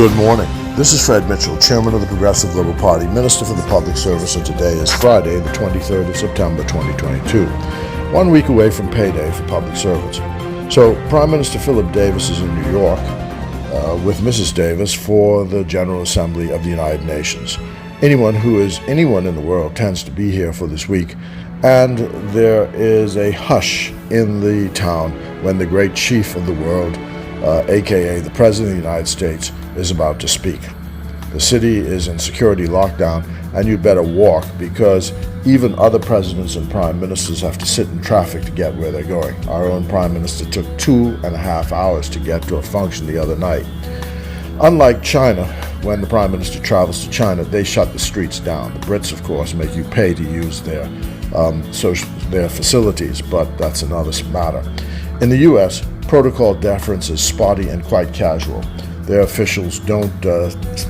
Good morning. This is Fred Mitchell, Chairman of the Progressive Liberal Party, Minister for the Public Service, and today is Friday, the 23rd of September, 2022, 1 week away from payday for public servants. So, Prime Minister Philip Davis is in New York with Mrs. Davis for the General Assembly of the United Nations. Anyone who is anyone in the world tends to be here for this week, and there is a hush in the town when the great chief of the world, aka the President of the United States, is about to speak. The city is in security lockdown, and you'd better walk because even other presidents and prime ministers have to sit in traffic to get where they're going. Our own prime minister took 2.5 hours to get to a function the other night. Unlike China, when the prime minister travels to China, they shut the streets down. The Brits, of course, make you pay to use their facilities, but that's another matter. In the U.S., protocol deference is spotty and quite casual. Their officials don't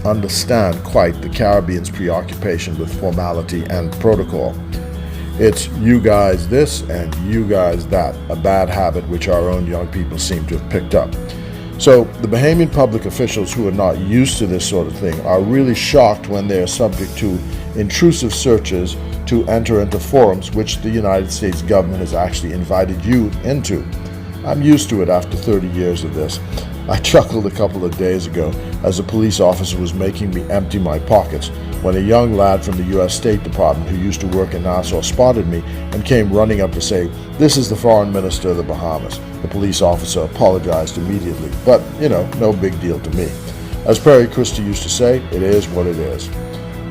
understand quite the Caribbean's preoccupation with formality and protocol. It's you guys this and you guys that, a bad habit which our own young people seem to have picked up. So the Bahamian public officials who are not used to this sort of thing are really shocked when they are subject to intrusive searches to enter into forums which the United States government has actually invited you into. I'm used to it after 30 years of this. I chuckled a couple of days ago as a police officer was making me empty my pockets when a young lad from the U.S. State Department who used to work in Nassau spotted me and came running up to say, "This is the Foreign Minister of the Bahamas." The police officer apologized immediately, but, no big deal to me. As Perry Christie used to say, it is what it is.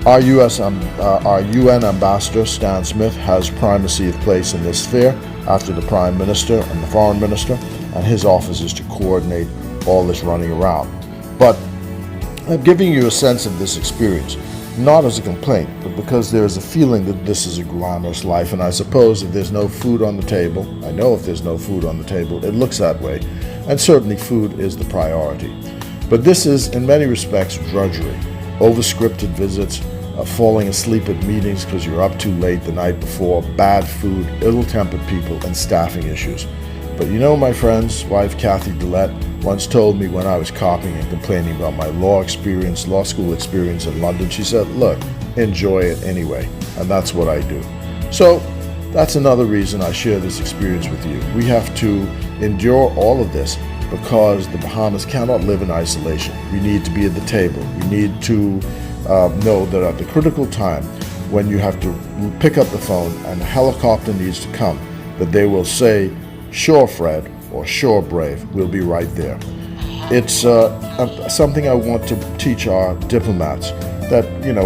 Our UN Ambassador, Stan Smith, has primacy of place in this sphere after the Prime Minister and the Foreign Minister, and his office is to coordinate all this running around. But I'm giving you a sense of this experience, not as a complaint, but because there is a feeling that this is a glamorous life, and I suppose if there's no food on the table, I know if there's no food on the table, it looks that way, and certainly food is the priority. But this is, in many respects, drudgery, over-scripted visits, falling asleep at meetings because you're up too late the night before, bad food, ill-tempered people, and staffing issues. But my friend's wife, Kathy Dillette, once told me when I was copying and complaining about my law school experience in London, she said, "Look, enjoy it anyway," and that's what I do. So that's another reason I share this experience with you. We have to endure all of this because the Bahamas cannot live in isolation. We need to be at the table. We need to know that at the critical time when you have to pick up the phone and a helicopter needs to come, that they will say, "Sure, Fred," or "Sure, Brave, we'll be right there." It's something I want to teach our diplomats, that,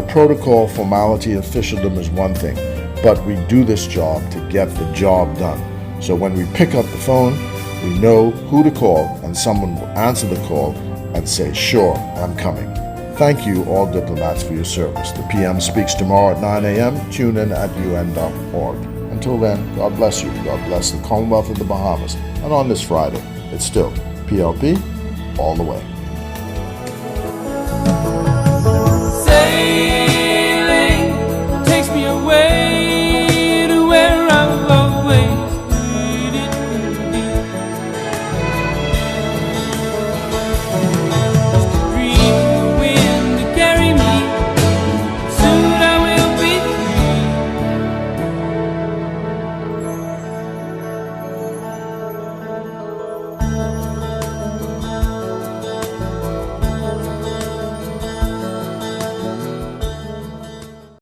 protocol, formality, and officialdom is one thing, but we do this job to get the job done. So when we pick up the phone, we know who to call, and someone will answer the call and say, "Sure, I'm coming." Thank you, all diplomats, for your service. The PM speaks tomorrow at 9 a.m. Tune in at un.org. Until then, God bless you. God bless the Commonwealth of the Bahamas. And on this Friday, it's still PLP all the way.